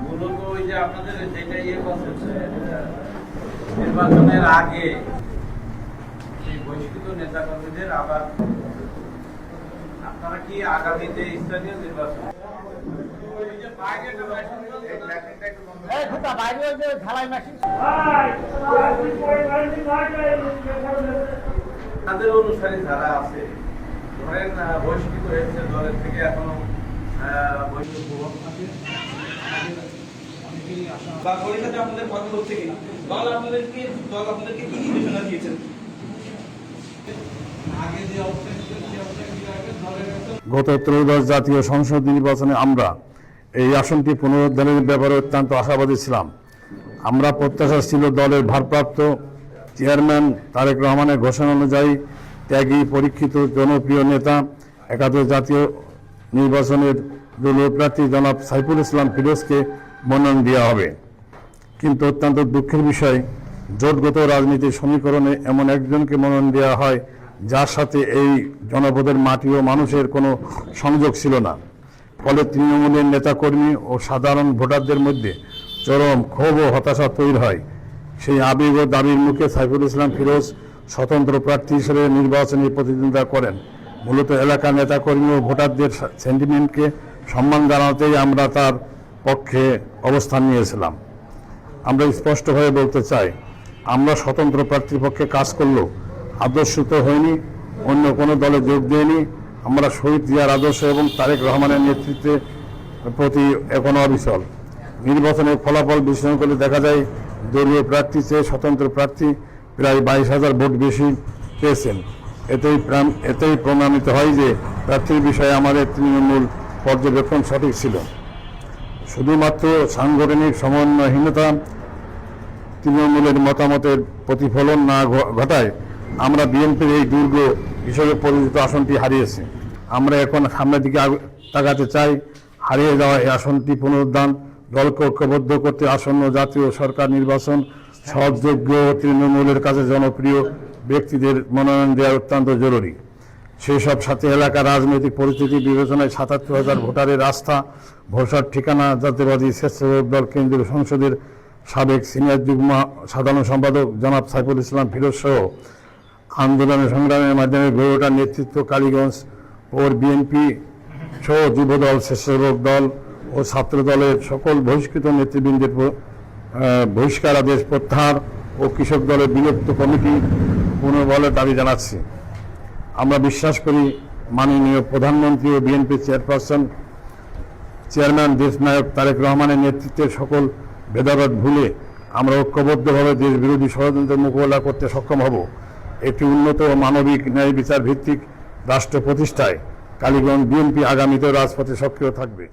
মূলত ওই যে আপনাদের যেটা ইয়ে করছে নির্বাচনের আগে এই বহিষ্কৃত নেতা কর্মীদের আবার আপনারা কি আগামীতে স্থানীয় নির্বাচন তাদের অনুসারী যারা আছে ধরেন বহিষ্কৃত হয়েছে দলের থেকে এখনো আপনাদের কথা হচ্ছে কিনা দল আপনাদেরকে কি নির্দেশনা দিয়েছেন? গত ত্রয়োদশ জাতীয় সংসদ নির্বাচনে আমরা এই আসনটি পুনরুদ্ধারের ব্যাপারে অত্যন্ত আশাবাদী ছিলাম। আমরা প্রত্যাশা ছিল দলের ভারপ্রাপ্ত চেয়ারম্যান তারেক রহমানের ঘোষণা অনুযায়ী ত্যাগী পরীক্ষিত জনপ্রিয় নেতা একাদশ জাতীয় নির্বাচনের দলীয় প্রার্থী জনাব সাইফুল ইসলাম ফিরোজকে মনোনয়ন দেওয়া হবে। কিন্তু অত্যন্ত দুঃখের বিষয়, জোটগত রাজনীতির সমীকরণে এমন একজনকে মনোনয়ন দেওয়া হয় যার সাথে এই জনপদের মাটি ও মানুষের কোনো সংযোগ ছিল না। ফলে তৃণমূলের নেতাকর্মী ও সাধারণ ভোটারদের মধ্যে চরম ক্ষোভ ও হতাশা তৈরি হয়। সেই আবেগ ও দাবির মুখে সাইফুল ইসলাম ফিরোজ স্বতন্ত্র প্রার্থী হিসেবে নির্বাচনী প্রতিদ্বন্দ্বিতা করেন। মূলত এলাকার নেতাকর্মী ও ভোটারদের সেন্টিমেন্টকে সম্মান জানাতেই আমরা তার পক্ষে অবস্থান নিয়েছিলাম। আমরা স্পষ্টভাবে বলতে চাই, আমরা স্বতন্ত্র প্রার্থীর পক্ষে কাজ করলেও আদর্শিত হয়নি, অন্য কোনো দলে যোগ দেয়নি। আমরা শহীদ জিয়ার আদর্শ এবং তারেক রহমানের নেতৃত্বের প্রতি এখনও অবিচল। নির্বাচনের ফলাফল বিশ্লেষণ করলে দেখা যায় দলীয় প্রার্থী চেয়ে স্বতন্ত্র প্রার্থী প্রায় 22,000 ভোট বেশি পেয়েছেন। এতেই প্রমাণিত হয় যে প্রার্থীর বিষয়ে আমাদের তৃণমূল পর্যবেক্ষণ সঠিক ছিল। শুধুমাত্র সাংগঠনিক সমন্বয়হীনতা তৃণমূলের মতামতের প্রতিফলন না ঘটায় আমরা বিএনপির এই দুর্গ হিসেবে পরিচিত আসনটি হারিয়েছি। আমরা এখন সামনের দিকে তাকাতে চাই। হারিয়ে যাওয়া এই আসনটি পুনরুদ্ধার, দলকে ঐক্যবদ্ধ করতে আসন্ন জাতীয় সরকার নির্বাচন সহযোগ্য তৃণমূলের কাছে জনপ্রিয় ব্যক্তিদের মনোনয়ন দেওয়া অত্যন্ত জরুরি। সেসব সাথে এলাকার রাজনৈতিক পরিস্থিতি বিবেচনায় 77,000 ভোটারের আস্থা, ভরসার ঠিকানা জাতীয়বাদী স্বেচ্ছাসেবক দল কেন্দ্রীয় সংসদের সাবেক সিনিয়র যুগ্ম সাধারণ সম্পাদক জনাব সাইফুল ইসলাম ফিরোজ সহ আন্দোলনের সংগ্রামের মাধ্যমে গড়ে ওঠা নেতৃত্ব কালীগঞ্জ পৌর বিএনপি সহ যুবদল, স্বেচ্ছাসেবক দল ও ছাত্র দলের সকল বহিষ্কৃত নেতৃবৃন্দের বহিষ্কার আদেশ প্রত্যাহার ও কৃষক দলের বিলুপ্ত কমিটি পুনর্বলের দাবি জানাচ্ছি। আমরা বিশ্বাস করি মাননীয় প্রধানমন্ত্রী ও বিএনপি চেয়ারম্যান দেশনায়ক তারেক রহমানের নেতৃত্বের সকল ভেদাভেদ ভুলে আমরা ঐক্যবদ্ধভাবে দেশ বিরোধী ষড়যন্ত্রের মোকাবিলা করতে সক্ষম হব। একটি উন্নত ও মানবিক ন্যায় বিচার ভিত্তিক রাষ্ট্র প্রতিষ্ঠায় কালীগঞ্জ বিএনপি আগামীতেও রাজপথে সক্রিয় থাকবে।